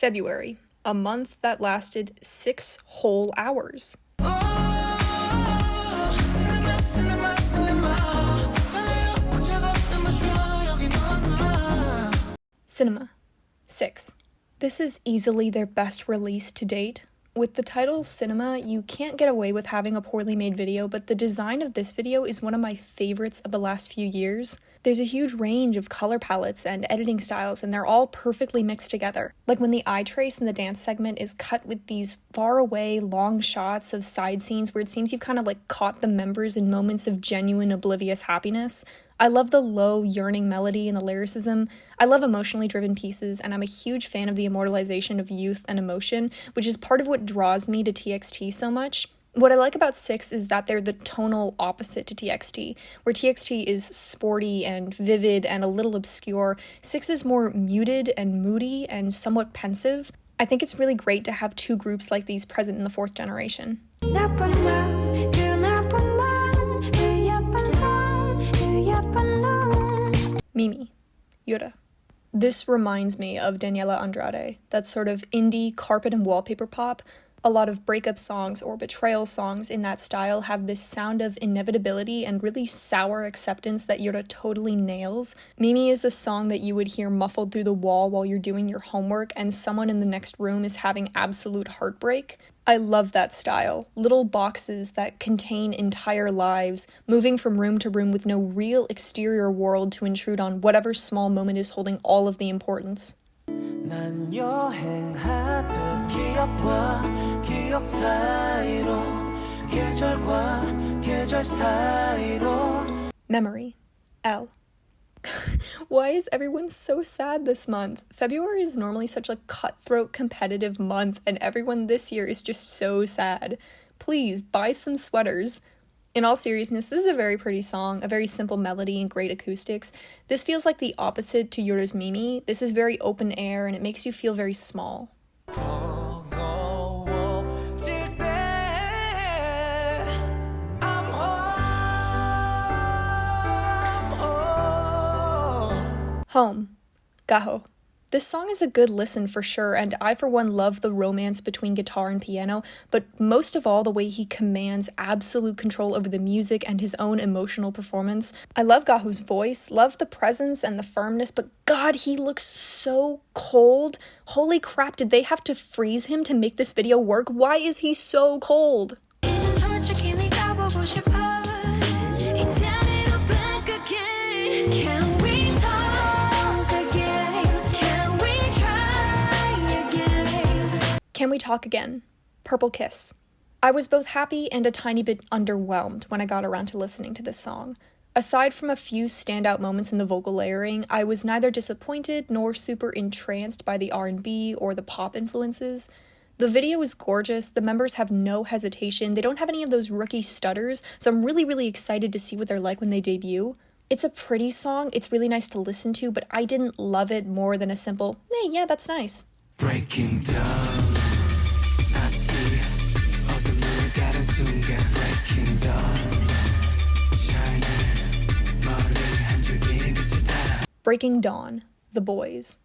February, a month that lasted 6 whole hours. Cinema. 6. This is easily their best release to date. With the title Cinema, you can't get away with having a poorly made video, but the design of this video is one of my favorites of the last few years. There's a huge range of color palettes and editing styles, and they're all perfectly mixed together. Like when the eye trace in the dance segment is cut with these far away, long shots of side scenes where it seems you've kind of like caught the members in moments of genuine, oblivious happiness. I love the low, yearning melody and the lyricism. I love emotionally driven pieces, and I'm a huge fan of the immortalization of youth and emotion, which is part of what draws me to TXT so much. What I like about 6 is that they're the tonal opposite to TXT. Where TXT is sporty and vivid and a little obscure, 6 is more muted and moody and somewhat pensive. I think it's really great to have two groups like these present in the 4th generation. Mimi, Yoda. This reminds me of Daniela Andrade, that sort of indie carpet and wallpaper pop. A lot of breakup songs or betrayal songs in that style have this sound of inevitability and really sour acceptance that Yoda totally nails. Mimi is a song that you would hear muffled through the wall while you're doing your homework and someone in the next room is having absolute heartbreak. I love that style. Little boxes that contain entire lives, moving from room to room with no real exterior world to intrude on whatever small moment is holding all of the importance. 난 여행하듯 기억과 기억 사이로 계절과 계절 사이로 Memory. L. Why is everyone so sad this month? February is normally such a cutthroat, competitive month, and everyone this year is just so sad. Please, buy some sweaters. In all seriousness, this is a very pretty song, a very simple melody and great acoustics. This feels like the opposite to Yoda's Mimi. This is very open air, and it makes you feel very small. Home. Gahu. This song is a good listen for sure, and I for one love the romance between guitar and piano, but most of all the way he commands absolute control over the music and his own emotional performance. I love Gahu's voice, love the presence and the firmness, but God, he looks so cold. Holy crap, did they have to freeze him to make this video work? Why is he so cold? Can we talk again? Purple Kiss. I was both happy and a tiny bit underwhelmed when I got around to listening to this song. Aside from a few standout moments in the vocal layering, I was neither disappointed nor super entranced by the R&B or the pop influences. The video is gorgeous, the members have no hesitation, they don't have any of those rookie stutters, so I'm really excited to see what they're like when they debut. It's a pretty song, it's really nice to listen to, but I didn't love it more than a simple, hey, yeah, that's nice. Breaking down. Breaking Dawn, The Boyz.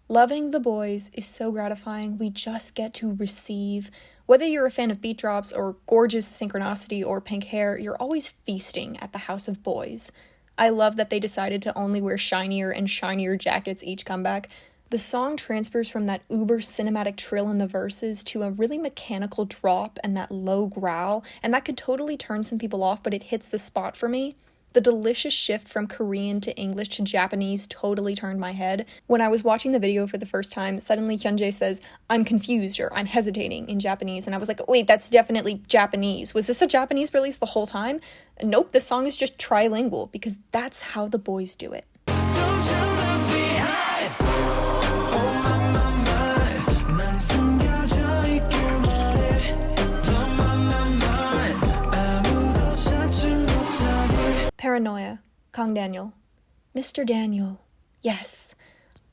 Loving The Boyz is so gratifying, we just get to receive. Whether you're a fan of beat drops or gorgeous synchronicity or pink hair, you're always feasting at the house of Boyz. I love that they decided to only wear shinier and shinier jackets each comeback. The song transfers from that uber cinematic trill in the verses to a really mechanical drop and that low growl, and that could totally turn some people off, but it hits the spot for me. The delicious shift from Korean to English to Japanese totally turned my head. When I was watching the video for the first time, suddenly Hyunjae says, "I'm confused" or "I'm hesitating" in Japanese, and I was like, wait, that's definitely Japanese. Was this a Japanese release the whole time? Nope, the song is just trilingual, because that's how the Boyz do it. Paranoia, Kang Daniel. Mr. Daniel. Yes.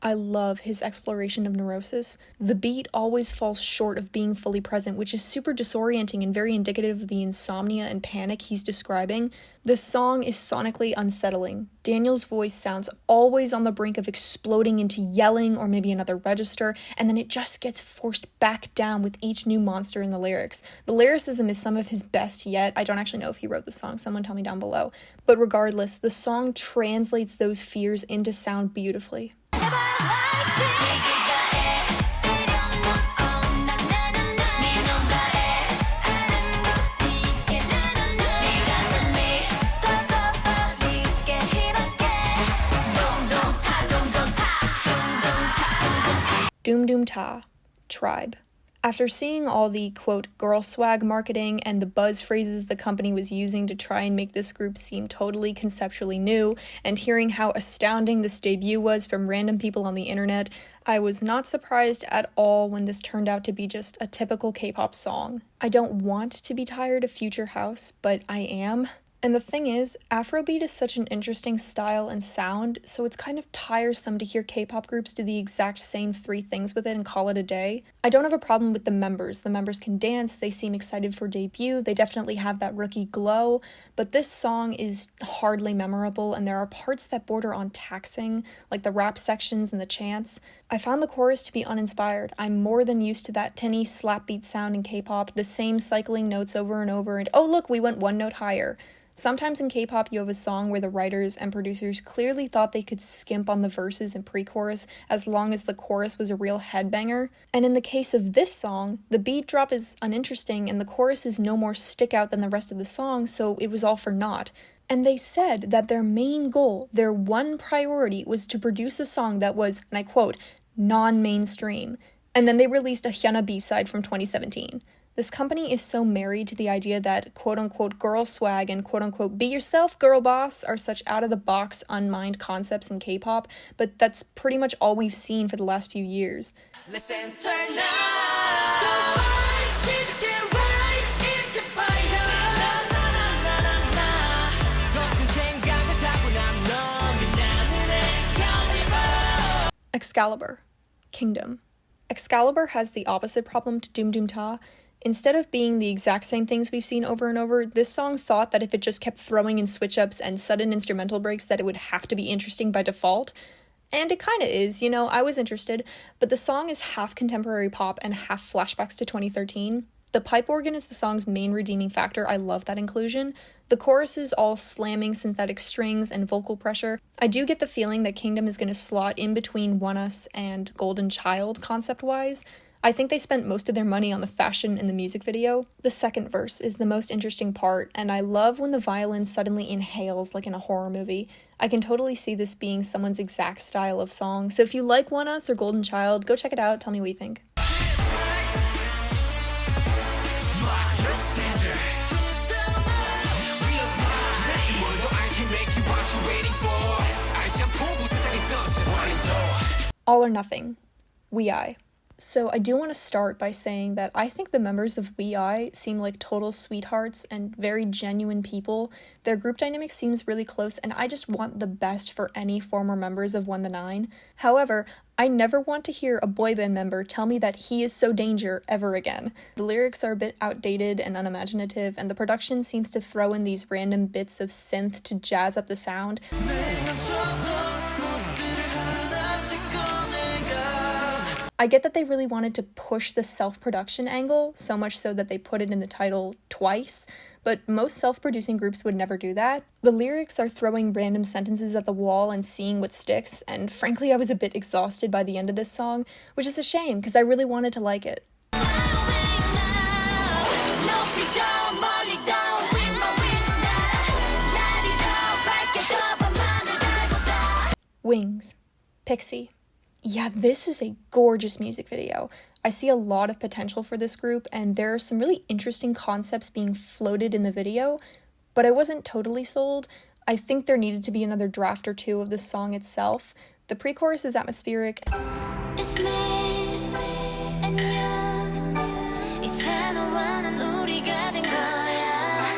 I love his exploration of neurosis. The beat always falls short of being fully present, which is super disorienting and very indicative of the insomnia and panic he's describing. This song is sonically unsettling. Daniel's voice sounds always on the brink of exploding into yelling or maybe another register, and then it just gets forced back down with each new monster in the lyrics. The lyricism is some of his best yet. I don't actually know if he wrote the song, someone tell me down below. But regardless, the song translates those fears into sound beautifully. Doom Doom Ta, Tribe. After seeing all the, quote, girl swag marketing and the buzz phrases the company was using to try and make this group seem totally conceptually new, and hearing how astounding this debut was from random people on the internet, I was not surprised at all when this turned out to be just a typical K-pop song. I don't want to be tired of Future House, but I am. And the thing is, Afrobeat is such an interesting style and sound, so it's kind of tiresome to hear K-pop groups do the exact same 3 things with it and call it a day. I don't have a problem with the members. The members can dance, they seem excited for debut, they definitely have that rookie glow, but this song is hardly memorable, and there are parts that border on taxing, like the rap sections and the chants. I found the chorus to be uninspired. I'm more than used to that tinny slap beat sound in K-pop, the same cycling notes over and over, and oh look, we went 1 note higher. Sometimes in K-pop you have a song where the writers and producers clearly thought they could skimp on the verses and pre-chorus as long as the chorus was a real headbanger. And in the case of this song, the beat drop is uninteresting and the chorus is no more stick out than the rest of the song, so it was all for naught. And they said that their main goal, their one priority, was to produce a song that was, and I quote, non-mainstream. And then they released a Hyuna B-side from 2017. This company is so married to the idea that quote-unquote girl swag and quote-unquote be yourself girl boss are such out-of-the-box, unmined concepts in K-pop, but that's pretty much all we've seen for the last few years. Listen, turn Excalibur, Kingdom. Excalibur has the opposite problem to Doom Doom Ta. Instead of being the exact same things we've seen over and over, this song thought that if it just kept throwing in switch-ups and sudden instrumental breaks that it would have to be interesting by default. And it kinda is, you know, I was interested, but the song is half contemporary pop and half flashbacks to 2013. The pipe organ is the song's main redeeming factor. I love that inclusion. The chorus is all slamming synthetic strings and vocal pressure. I do get the feeling that Kingdom is going to slot in between One Us and Golden Child concept-wise. I think they spent most of their money on the fashion in the music video. The second verse is the most interesting part, and I love when the violin suddenly inhales like in a horror movie. I can totally see this being someone's exact style of song, so if you like One Us or Golden Child, go check it out, tell me what you think. All or Nothing, We.I. So I do want to start by saying that I think the members of We.I seem like total sweethearts and very genuine people. Their group dynamic seems really close, and I just want the best for any former members of One the Nine. However, I never want to hear a boy band member tell me that he is so danger ever again. The lyrics are a bit outdated and unimaginative, and the production seems to throw in these random bits of synth to jazz up the sound. I get that they really wanted to push the self-production angle, so much so that they put it in the title twice, but most self-producing groups would never do that. The lyrics are throwing random sentences at the wall and seeing what sticks, and frankly I was a bit exhausted by the end of this song, which is a shame because I really wanted to like it. Wings, Pixie. Yeah, this is a gorgeous music video. I see a lot of potential for this group, and there are some really interesting concepts being floated in the video, but I wasn't totally sold. I think there needed to be another draft or two of the song itself. The pre-chorus is atmospheric, it's me, and you,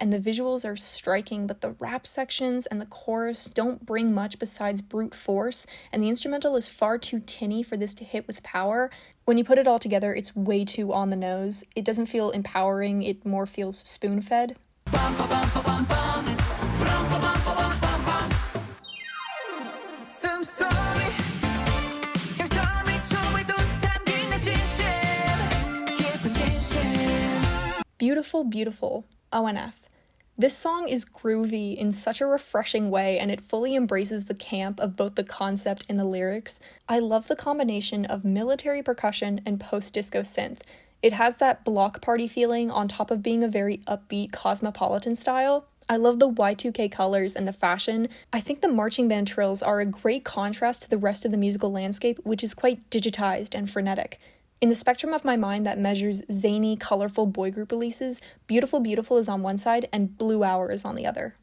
and and the visuals are striking, but the rap sections and the chorus don't bring much besides brute force, and the instrumental is far too tinny for this to hit with power. When you put it all together, it's way too on the nose. It doesn't feel empowering, it more feels spoon-fed. Beautiful, beautiful. ONF. This song is groovy in such a refreshing way, and it fully embraces the camp of both the concept and the lyrics. I love the combination of military percussion and post-disco synth. It has that block party feeling on top of being a very upbeat cosmopolitan style. I love the Y2K colors and the fashion. I think the marching band trills are a great contrast to the rest of the musical landscape, which is quite digitized and frenetic. In the spectrum of my mind that measures zany, colorful boy group releases, Beautiful Beautiful is on one side and Blue Hour is on the other.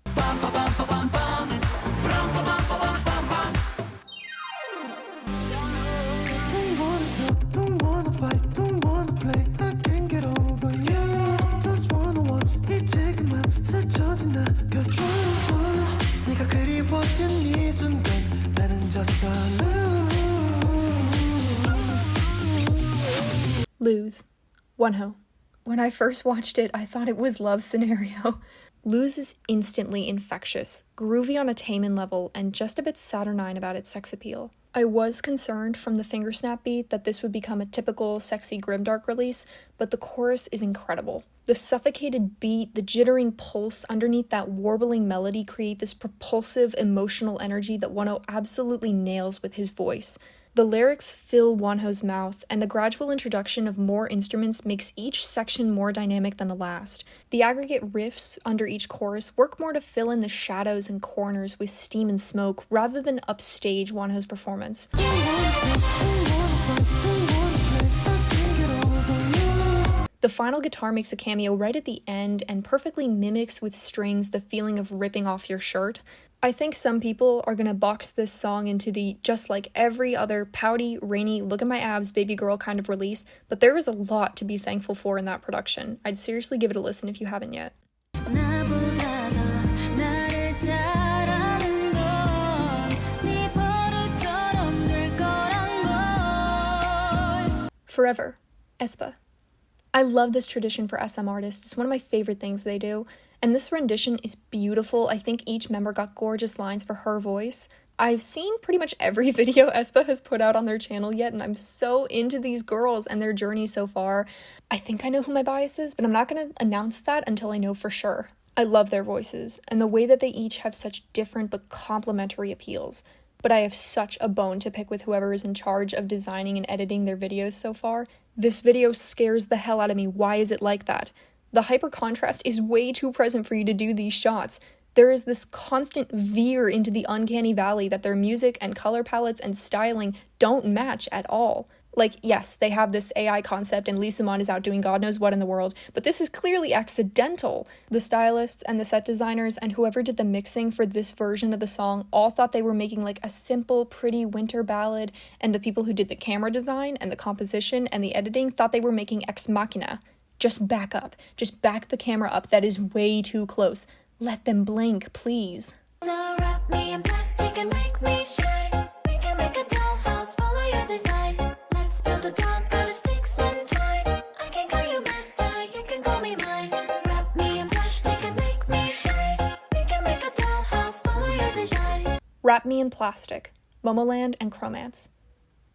Lose. Wonho. When I first watched it, I thought it was Love Scenario. Lose is instantly infectious, groovy on a Taemin level, and just a bit saturnine about its sex appeal. I was concerned from the finger snap beat that this would become a typical sexy grimdark release, but the chorus is incredible. The suffocated beat, the jittering pulse underneath that warbling melody create this propulsive emotional energy that Wonho absolutely nails with his voice. The lyrics fill Wonho's mouth, and the gradual introduction of more instruments makes each section more dynamic than the last. The aggregate riffs under each chorus work more to fill in the shadows and corners with steam and smoke rather than upstage Wonho's performance. The final guitar makes a cameo right at the end and perfectly mimics with strings the feeling of ripping off your shirt. I think some people are gonna box this song into the just like every other pouty, rainy, look at my abs, baby girl kind of release, but there is a lot to be thankful for in that production. I'd seriously give it a listen if you haven't yet. Forever. Aespa. I love this tradition for SM artists. It's one of my favorite things they do. And this rendition is beautiful. I think each member got gorgeous lines for her voice. I've seen pretty much every video Aespa has put out on their channel yet, and I'm so into these girls and their journey so far. I think I know who my bias is, but I'm not going to announce that until I know for sure. I love their voices, and the way that they each have such different but complementary appeals. But I have such a bone to pick with whoever is in charge of designing and editing their videos so far. This video scares the hell out of me. Why is it like that? The hyper contrast is way too present for you to do these shots. There is this constant veer into the uncanny valley that their music and color palettes and styling don't match at all. Like, yes, they have this AI concept and Lee Suman is out doing God knows what in the world, but this is clearly accidental. The stylists and the set designers and whoever did the mixing for this version of the song all thought they were making like a simple, pretty winter ballad, and the people who did the camera design and the composition and the editing thought they were making Ex Machina. Just back up. Just back the camera up. That is way too close. Let them blink, please. So wrap me in plastic and make me shine. We can make a dollhouse, follow your design. Let's build a dog out of sticks and twine. I can call you master, you can call me mine. Wrap me in plastic and make me shine. We can make a dollhouse, follow your design. Wrap Me in Plastic, Momoland and Chromance.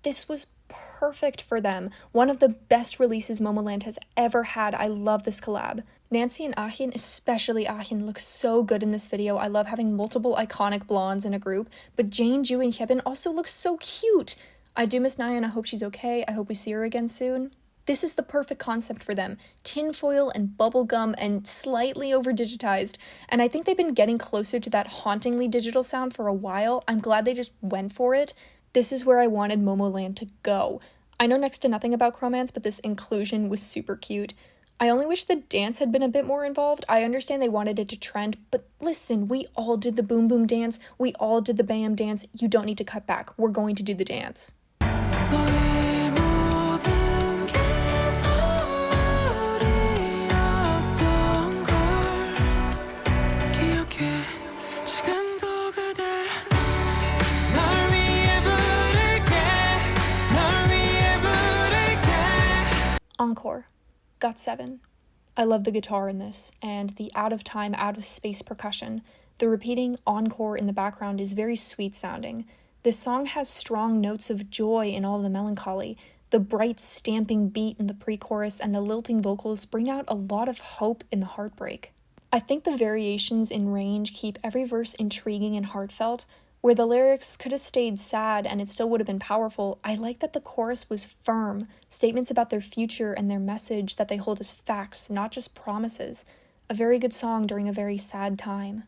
This was perfect for them. One of the best releases Momoland has ever had. I love this collab. Nancy and Ahin, especially Ahin, looks so good in this video. I love having multiple iconic blondes in a group, but Jane, Ju, and Hyebin also look so cute. I do miss Naya and I hope she's okay. I hope we see her again soon. This is the perfect concept for them. Tinfoil and bubblegum and slightly over-digitized. And I think they've been getting closer to that hauntingly digital sound for a while. I'm glad they just went for it. This is where I wanted Momoland to go. I know next to nothing about Chromance, but this inclusion was super cute. I only wish the dance had been a bit more involved. I understand they wanted it to trend, but listen, we all did the boom boom dance. We all did the bam dance. You don't need to cut back. We're going to do the dance. Encore. Got 7. I love the guitar in this, and the out-of-time, out-of-space percussion. The repeating encore in the background is very sweet sounding. This song has strong notes of joy in all the melancholy. The bright stamping beat in the pre-chorus and the lilting vocals bring out a lot of hope in the heartbreak. I think the variations in range keep every verse intriguing and heartfelt. Where the lyrics could have stayed sad and it still would have been powerful, I like that the chorus was firm, statements about their future and their message that they hold as facts, not just promises. A very good song during a very sad time.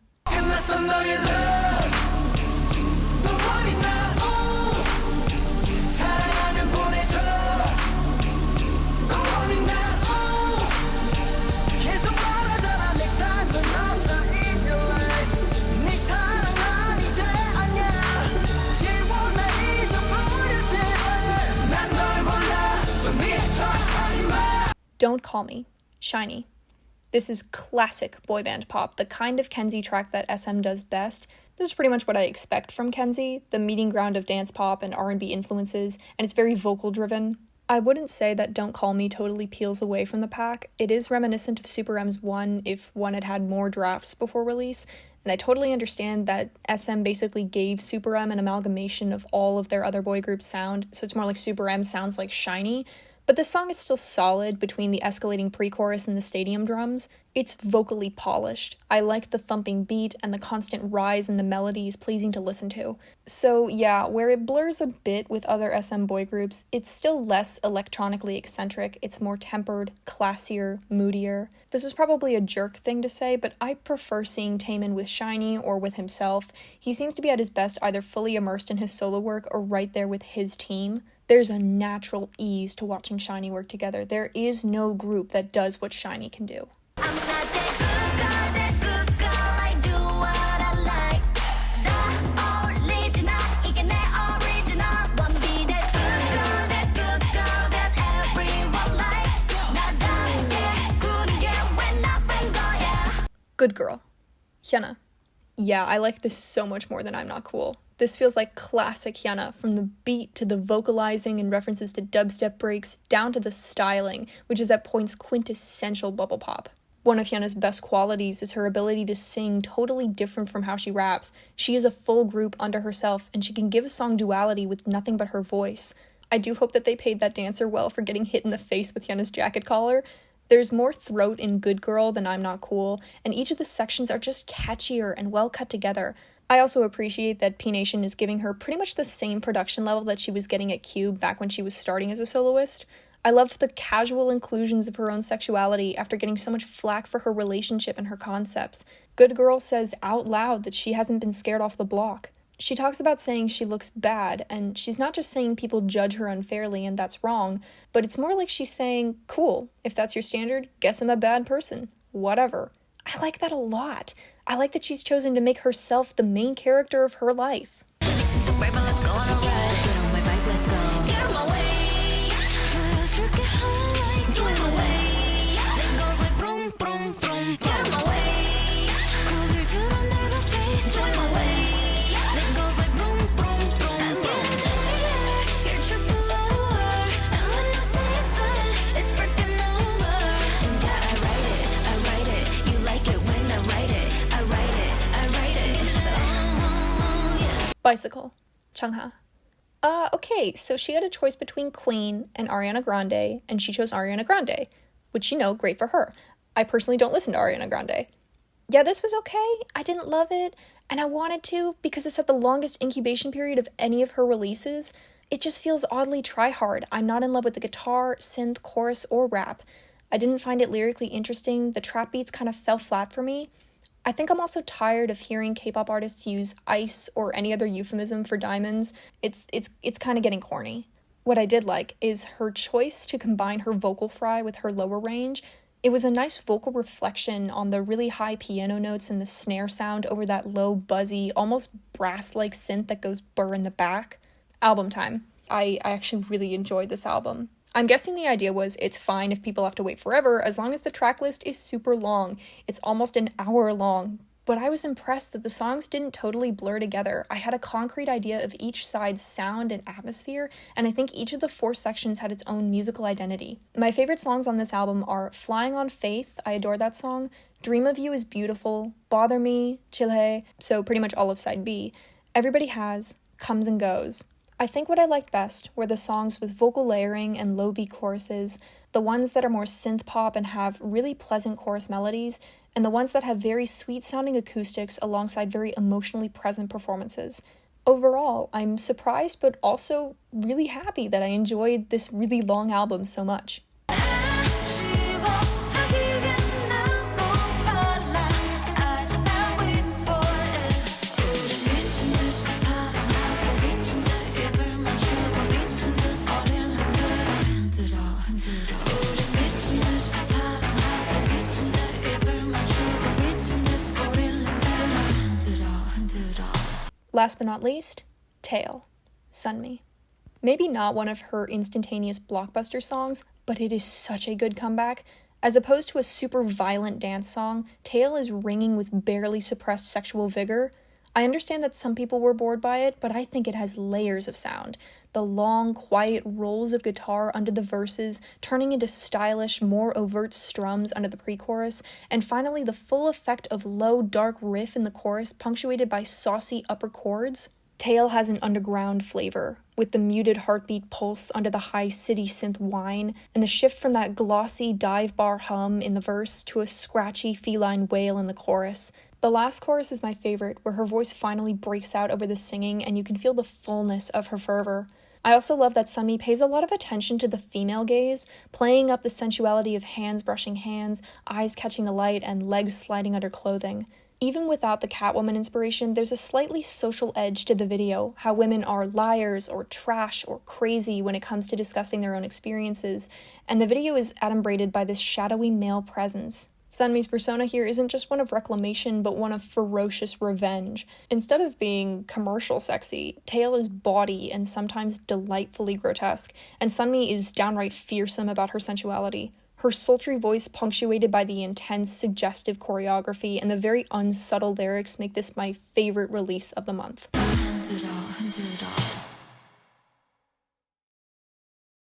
Don't Call Me, Shinee. This is classic boy band pop, the kind of Kenzie track that SM does best. This is pretty much what I expect from Kenzie, the meeting ground of dance pop and R&B influences, and it's very vocal driven. I wouldn't say that Don't Call Me totally peels away from the pack. It is reminiscent of Super M's One if one had had more drafts before release, and I totally understand that SM basically gave Super M an amalgamation of all of their other boy groups' sound, so it's more like Super M sounds like Shinee. But this song is still solid between the escalating pre-chorus and the stadium drums. It's vocally polished. I like the thumping beat, and the constant rise in the melody is pleasing to listen to. So yeah, where it blurs a bit with other SM boy groups, it's still less electronically eccentric. It's more tempered, classier, moodier. This is probably a jerk thing to say, but I prefer seeing Taemin with Shinee or with himself. He seems to be at his best either fully immersed in his solo work or right there with his team. There's a natural ease to watching Shinee work together. There is no group that does what Shinee can do. Good Girl, Hyuna. Yeah, I like this so much more than I'm Not Cool. This feels like classic Hyuna, from the beat to the vocalizing and references to dubstep breaks, down to the styling, which is at points quintessential bubble pop. One of Hyuna's best qualities is her ability to sing totally different from how she raps. She is a full group unto herself, and she can give a song duality with nothing but her voice. I do hope that they paid that dancer well for getting hit in the face with Hyuna's jacket collar. There's more throat in Good Girl than I'm Not Cool, and each of the sections are just catchier and well cut together. I also appreciate that P Nation is giving her pretty much the same production level that she was getting at Cube back when she was starting as a soloist. I love the casual inclusions of her own sexuality after getting so much flack for her relationship and her concepts. Good Girl says out loud that she hasn't been scared off the block. She talks about saying she looks bad, and she's not just saying people judge her unfairly and that's wrong, but it's more like she's saying, cool, if that's your standard, guess I'm a bad person. Whatever. I like that a lot. I like that she's chosen to make herself the main character of her life. Bicycle, Chungha. Okay, so she had a choice between Queen and Ariana Grande, and she chose Ariana Grande, which, you know, great for her. I personally don't listen to Ariana Grande. Yeah, this was okay. I didn't love it, and I wanted to because it's at the longest incubation period of any of her releases. It just feels oddly try-hard. I'm not in love with the guitar, synth, chorus, or rap. I didn't find it lyrically interesting. The trap beats kind of fell flat for me. I think I'm also tired of hearing K-pop artists use ice or any other euphemism for diamonds. It's kind of getting corny. What I did like is her choice to combine her vocal fry with her lower range. It was a nice vocal reflection on the really high piano notes and the snare sound over that low, buzzy, almost brass-like synth that goes burr in the back. Album time. I actually really enjoyed this album. I'm guessing the idea was it's fine if people have to wait forever as long as the track list is super long. It's almost an hour long. but I was impressed that the songs didn't totally blur together. I had a concrete idea of each side's sound and atmosphere, and I think each of the 4 sections had its own musical identity. My favorite songs on this album are Flying on Faith, I adore that song, Dream of You is beautiful, Bother Me, Chilhe, so pretty much all of side B, Everybody Has, Comes and Goes. I think what I liked best were the songs with vocal layering and low beat choruses, the ones that are more synth pop and have really pleasant chorus melodies, and the ones that have very sweet sounding acoustics alongside very emotionally present performances. Overall, I'm surprised but also really happy that I enjoyed this really long album so much. Last but not least, Tail, Sunmi. Maybe not one of her instantaneous blockbuster songs, but it is such a good comeback. As opposed to a super violent dance song, Tail is ringing with barely suppressed sexual vigor. I understand that some people were bored by it, but I think it has layers of sound. The long, quiet rolls of guitar under the verses, turning into stylish, more overt strums under the pre-chorus, and finally the full effect of low, dark riff in the chorus punctuated by saucy upper chords. Tail has an underground flavor, with the muted heartbeat pulse under the high city synth whine, and the shift from that glossy dive bar hum in the verse to a scratchy feline wail in the chorus. The last chorus is my favorite, where her voice finally breaks out over the singing and you can feel the fullness of her fervor. I also love that Sunmi pays a lot of attention to the female gaze, playing up the sensuality of hands brushing hands, eyes catching the light, and legs sliding under clothing. Even without the Catwoman inspiration, there's a slightly social edge to the video, how women are liars or trash or crazy when it comes to discussing their own experiences, and the video is adumbrated by this shadowy male presence. Sunmi's persona here isn't just one of reclamation, but one of ferocious revenge. Instead of being commercial sexy, Tail is bawdy and sometimes delightfully grotesque, and Sunmi is downright fearsome about her sensuality. Her sultry voice, punctuated by the intense, suggestive choreography and the very unsubtle lyrics, make this my favorite release of the month.